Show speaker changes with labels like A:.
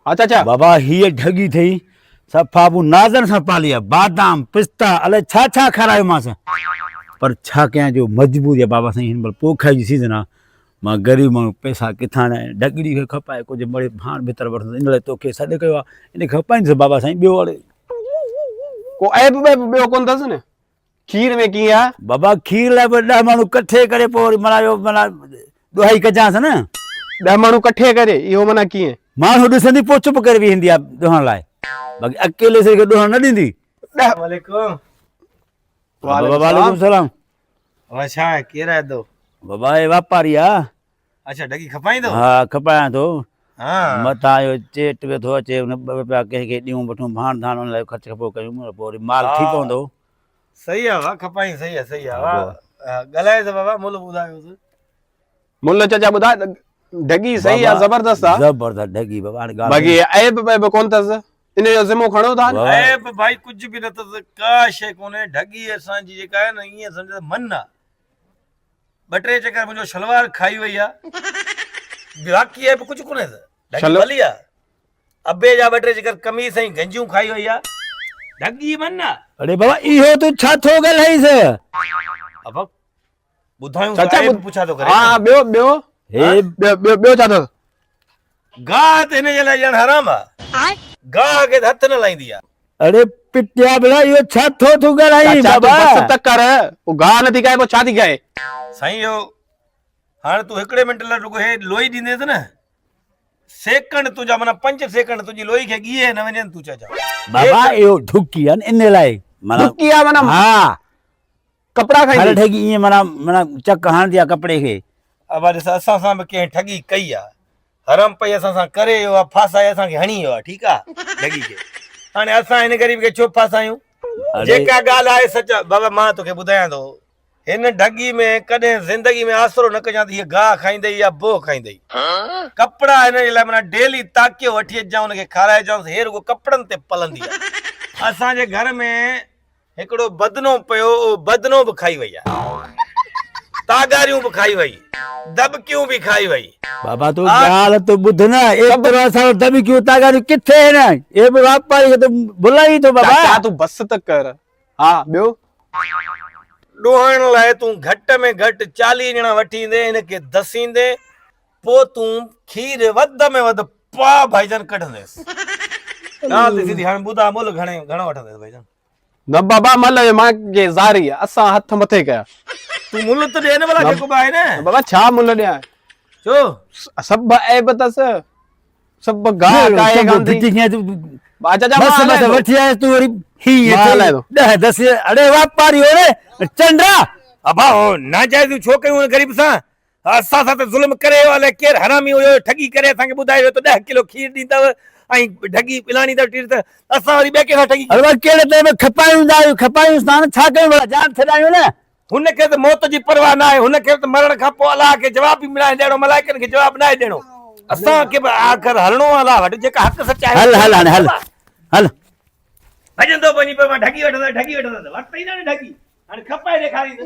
A: हाँ चाचा
B: बाबा हीअ ठगी थई सफ़ा बू नाज़न सां पाली आहे बादाम पिस्ता अलाए छा छा खारायोमांसि पर छा कयां जो मजबूरी आहे बाबा साईं हिन महिल पोखा जी सीज़न आहे मां ग़रीब माण्हू पैसा किथां आणा ढगड़ी खे खपाए कुझु मिड़े भाण भीतर वठंदो इन लाइ तोखे सॾु कयो आहे इन खपाइंसि बाबा साईं ॿियो हाणे
A: को ऐप ॿियो कोन अथसि न खीर में कीअं आहे
B: बाबा खीर लाइ बि 10 माण्हू कठे करे पोइ वरी माना ॾोहाई कजांसि न
A: 10 माण्हू कठे करे इहो माना कीअं
B: माण्हू ॾिसंदी पोइ चुप करे वेहंदी आहे ॾोहण लाइ बाक़ी अकेले से खे ॾोहण न ॾींदी
C: वालेकुम
B: बाबा वालेकुम सलाम
C: अच्छा केरु आहे तो
B: बाबा हे वापारी आहे
C: अच्छा ढगी खपाईंदो
B: हा खपायां थो
C: हाँ
B: मथां इहो चेट पियो थो अचे हुन 2 रुपया कंहिंखे ॾियूं वठूं भाण धाण हुन लाइ ख़र्च खपो कयूं पोइ वरी माल थी पवंदो
C: सही आहे वाह खपाई सही आहे वाह ॻाल्हाए त बाबा मुल्ह ॿुधायोसि
A: मुल्ह चाचा ॿुधाए ढगी सही आहे ज़बरदस्त आहे
B: ज़बरदस्त ढगी बाबा हाणे
A: बाक़ी ऐप कोन अथसि इन जो ज़िमो खणो था
C: ऐं भाई कुझु बि न अथसि का शइ कोन्हे ढगी असांजी जेका आहे न ईअं सम्झ मन आहे 2-3 चकर मुंहिंजो शलवार खाई वई आहे बाक़ी ऐं कुझु कोन्हे ढगी भली आहे अबे जा 2-3 चकर कमीस ऐं गंजियूं खाई वई आहे ढगी मन आहे
B: अरे बाबा इहो तूं छा थो ॻाल्हाईसि
C: अब ॿुधायूं
A: चाचा
C: पुछा थो करे
A: हाँ ॿियो ॿियो छा अथसि
C: गाह त हिन जे लाइ ॼण हराम आहे गाह खे हथ न लाईंदी आहे
B: अरे पिटिया भला इहो छा थो तूं ॻाल्हाई
A: चाचा
B: बाबा
A: तूं बस त कर वो गाह नथी खाए पोइ छा थी खाए
C: साईं इहो हाणे तूं 1 मिंट लाइ रुगो हे लोई ॾींदेसि न सेकंड तुंहिंजा माना 5 सेकंड तुंहिंजी लोई खे ॻीहे न वञनि तूं चइजां
B: बाबा इहो ढुकी आहे इन लाइ माना
A: ढुकी आहे माना
B: हा
A: कपिड़ा
B: हर
A: खाईंदी
B: ठगी ईअं माना चक हणंदी आहे कपिड़े खे
C: अब ॾिस असां सां बि कंहिं ठगी कई आहे हरम पई असां सां करे वियो आहे फासाए असांखे हणी वियो आहे ठीकु आहे ठगी खे हाणे असां हिन ग़रीब खे छो फासायूं जेका ॻाल्हि आहे सच बाबा मां तोखे ॿुधायां थो हिन ढगी में कॾहिं ज़िंदगी में आसरो न कजां त हीअ गाह खाईंदई या बो खाईंदई कपिड़ा हिन जे लाइ माना डेली ताकियो वठी अचां हुनखे खाराइजांसि हे रुगो कपिड़नि ते पलंदी आहे असांजे घर में हिकिड़ो बदनो पियो बदनो बि खाई वई आहे तागारियूं बि खाई वई दबकियूं बि खाई वई
B: बाबा तूं ॻाल्हि तूं ॿुध न एतिरो असां दबिकियूं तागारियूं किथे आहिनि हे बि वापारी खे तूं भुलाई थो बाबा
A: चाचा तूं बस त कर हा ॿियो
C: ॾोहण लाइ तूं घटि में घटि 40 ॼणा वठी ईंदे हिनखे दसींदे पोइ तूं खीर वध में वधि पाव भाईजान कढंदेसि सीधी हाणे ॿुधा मुल्ह घणो वठंदेसि भाईजान
A: न बाबा मल मां के ज़ारी आहे असां हथ मथे कया
C: तूं मुल्ह त ॾे न भला जेको बि आहे न
A: बाबा छा मुल्ह ॾियां
C: छो
A: सभु ऐब अथसि सभु गाह काए गांधी
B: बस वठी आयसि तूं वरी हीअं 10 अरे वापारी हो रे चंद्रा
C: अबा नाजायज़ छो कयूं गरीब सां असां सां त ज़ुल्म करे वाले केर हरामी हुयो ठगी करे असांखे ॿुधायो त 10 किलो खीर ॾींदव ऐं ढगी पिलाणी अथव टीर त असां वरी ॿिए कंहिंखां ठगी
B: अरे कहिड़े टाइम में खपायूं छा कयूं भला जान छॾायूं न
C: हुनखे त मौत जी परवाह न आहे हुनखे त मरण खां पोइ अलाह खे जवाब बि मिलाए ॾियणो मलाइकनि खे जवाब न आहे ॾियणो असांखे बि आख़िर हलणो आहे अलाह वटि जेका हक़ सच आहे
B: हल
C: भॼंदो वञी पियो मां ढगी वठंदो वरितई न ढगी हाणे खपाए ॾेखारींदो